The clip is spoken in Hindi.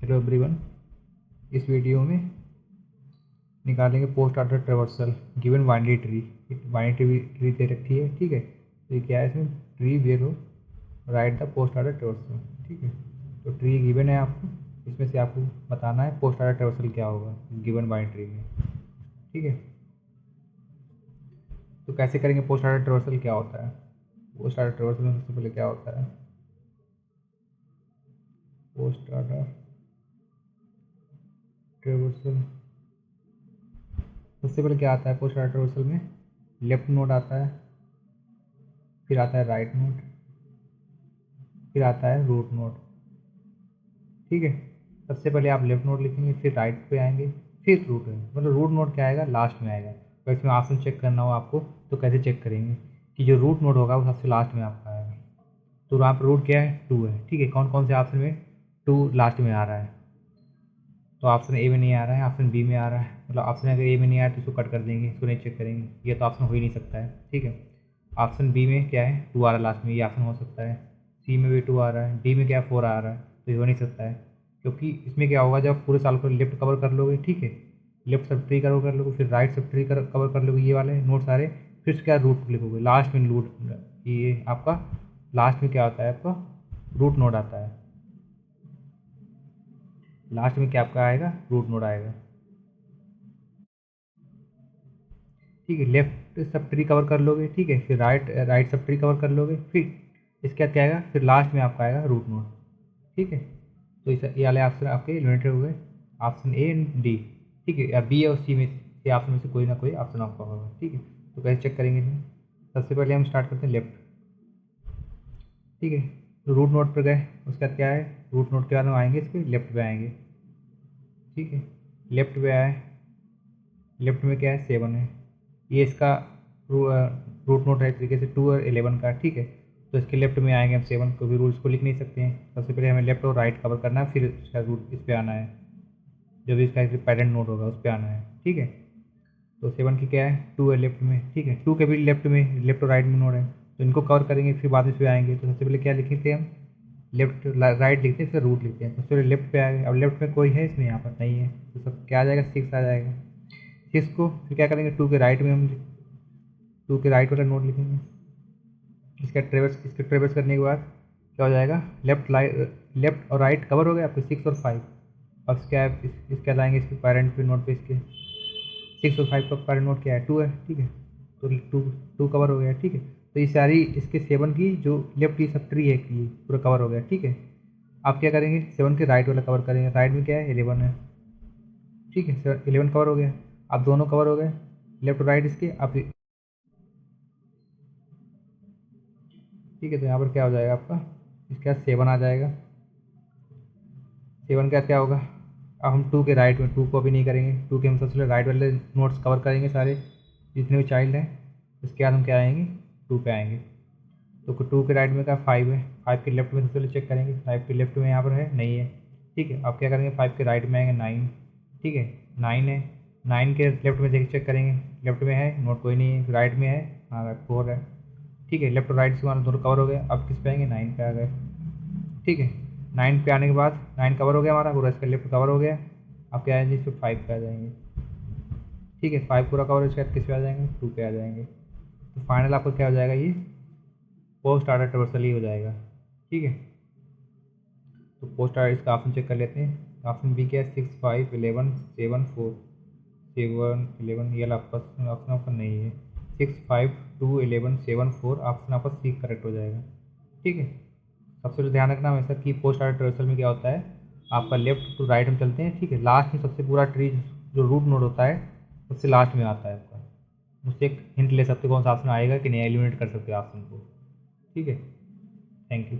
हेलो एवरीवन, इस वीडियो में निकालेंगे post order traversal given binary tree. एक बाइनरी ट्री दे रखी है, ठीक है। तो ये क्या है, इसमें ट्री वेरो write the post order traversal, ठीक है। तो ट्री गिवन है आपको, इसमें से आपको बताना है पोस्ट ऑर्डर ट्रेवर्सल क्या होगा गिवन बाइनरी ट्री में, ठीक है। तो कैसे करेंगे, पोस्ट ऑर्डर ट्रेवर्सल क्या होता है। पोस्ट ऑर्डर ट्रेवर्सल में सबसे पहले क्या होता है, पोस्ट ऑर्डर ट्रेवर्सल सबसे पहले क्या आता है पोस्ट ऑर्डर ट्रेवर्सल में, लेफ्ट नोड आता है, फिर आता है राइट नोड, फिर आता है रूट नोड, ठीक है। सबसे पहले आप लेफ्ट नोड लिखेंगे, फिर राइट पे आएंगे, फिर रूट है, मतलब रूट नोड क्या आएगा, लास्ट में आएगा। तो इसमें ऑप्शन चेक करना हो आपको तो कैसे चेक करेंगे कि जो रूट नोड होगा वो सबसे लास्ट में आपका आएगा। तो वहाँ पर रूट क्या है, 2 है, ठीक है। कौन कौन से ऑप्शन में 2 लास्ट में आ रहा है, तो ऑप्शन ए में नहीं आ रहा है, ऑप्शन बी में आ रहा है। मतलब ऑप्शन अगर ए में नहीं आया तो इसको कट कर देंगे, इसको नहीं चेक करेंगे, ये तो ऑप्शन हो ही नहीं सकता है, ठीक है। ऑप्शन बी में क्या है, 2 आ रहा है लास्ट में, ये ऑप्शन हो सकता है। सी में भी 2 आ रहा है, डी में क्या है 4 आ रहा है, तो ये हो नहीं सकता है। क्योंकि इसमें क्या होगा, जब पूरे साल को लेफ्ट कवर कर लोगे, ठीक है, लेफ्ट सब ट्री कवर कर लोगे, फिर राइट सब ट्री कवर कर लोगे, ये वाले नोट सारे, फिर क्या रूट लिखोगे लास्ट में रूट। ये आपका लास्ट में क्या होता है, आपका रूट नोड आता है। लास्ट में क्या आपका आएगा, रूट नोड आएगा, ठीक है। लेफ्ट सब ट्री कवर कर लोगे, ठीक है, फिर राइट सब ट्री कवर कर लोगे, फिर इसके बाद क्या आएगा, फिर लास्ट में आपका आएगा रूट नोड, ठीक है। तो इस ये वाले ऑप्शन आपके लिमिटेड हो गए, ऑप्शन ए एंड डी, ठीक है, या बी और सी में से ऑप्शन में से कोई ना कोई ऑप्शन आपका होगा, ठीक है। तो कैसे चेक करेंगे इसमें, सबसे पहले हम स्टार्ट करते हैं लेफ्ट, ठीक है। तो रूट नोड पर गए, उसके बाद क्या है, रूट नोड के बाद हम आएंगे इसके लेफ्ट पे आएंगे, ठीक है। लेफ्ट पे आए, लेफ्ट में क्या है 7 है, ये इसका रूट नोट है एक तरीके से 2 और 11 का, ठीक है। तो इसके लेफ्ट में आएंगे हम 7 को भी रूल्स को लिख नहीं सकते हैं, सबसे पहले हमें लेफ्ट और राइट कवर करना है, फिर इसका रूट इस पर आना है, जो भी इसका पेरेंट नोड होगा उस पर आना है, ठीक है। तो 7 की क्या है, 2 है लेफ्ट में, ठीक है। 2 के भी लेफ्ट में, लेफ्ट और राइट में नोड है, तो इनको कवर करेंगे, फिर बाद में इस पर आएंगे। तो सबसे पहले क्या लिखते हैं हम, लेफ्ट राइट लिखते हैं, फिर रूट लिखते हैं। सबसे पहले लेफ्ट पे आ गए, अब लेफ्ट में कोई है इसमें, यहाँ पर नहीं है, तो सब क्या आ जाएगा, 6 आ जाएगा। 6 को फिर क्या करेंगे, 2 के राइट में हम 2 के राइट वाला नोड लिखेंगे, इसके ट्रेवर्स करने के बाद क्या हो जाएगा, लेफ्ट और राइट कवर हो गया आपके 6 और 5। अब इसके लाएंगे इसके पेरेंट पे नोट पे, इसके 6 और 5 का पेरेंट नोट क्या है, 2 है, ठीक है। तो टू कवर हो गया, ठीक है। तो ये सारी इसके 7 की जो लेफ्ट की सब ट्री है कि पूरा कवर हो गया, ठीक है। आप क्या करेंगे, 7 के राइट वाला कवर करेंगे, राइट में क्या है 11 है, ठीक है। 11 कवर हो गया, अब दोनों कवर हो गए लेफ्ट और राइट इसके। आप ठीक है, तो यहाँ पर क्या हो जाएगा आपका, इसके बाद 7 आ जाएगा। 7 का क्या होगा, अब हम 2 के राइट में 2 को अभी नहीं करेंगे, 2 के हम सबसे पहले राइट वाले नोट्स कवर करेंगे सारे जितने भी चाइल्ड हैं। उसके बाद हम क्या आएंगे, 2 पे आएंगे। तो 2 के राइट में क्या 5 है, 5 के लेफ्ट में सबसे पहले चेक करेंगे, 5 के लेफ्ट में यहाँ पर है नहीं है, ठीक है। अब क्या करेंगे, 5 के राइट में आएंगे 9, ठीक है, 9 है। 9 के लेफ्ट में देख चेक करेंगे, लेफ्ट में है नोट कोई नहीं है, राइट में है, हाँ 4 है, ठीक है। लेफ्ट और राइट से हमारे दोनों कवर हो गए। अब किस पे आएंगे, 9 पे आ गए, ठीक है। 9 पे आने के बाद 9 कवर हो गया हमारा पूरा, इसका लेफ्ट कवर हो गया। अब क्या आएंगे, इस पर 5 पे आ जाएंगे, ठीक है। 5 पूरा कवर, इसके बाद किस पे आ जाएंगे, 2 पे आ जाएंगे। तो फाइनल आपको क्या हो जाएगा, ये पोस्ट ऑर्डर ट्रेवर्सल ही हो जाएगा, ठीक है। तो पोस्ट ऑर्डर इसका ऑप्शन चेक कर लेते हैं। ऑप्शन बी क्या है, 6 5 11 7 4 7 11, ये ऑप्शन आपका नहीं है। 6 5 2 11 7 4 ऑप्शन आपका सी करेक्ट हो जाएगा, ठीक है। सबसे पहले ध्यान रखना हमेशा कि पोस्ट ऑर्डर ट्रेवर्सल में क्या होता है, आपका लेफ्ट टू राइट हम चलते हैं, ठीक है। लास्ट में सबसे पूरा ट्री जो रूट नोड होता है सबसे लास्ट में आता है आपका। मुझसे एक हिंट ले सकते हो कौन सा ऑप्शन आएगा कि नहीं, एलिमिनेट कर सकते हो ऑप्शन को, ठीक है। Thank you.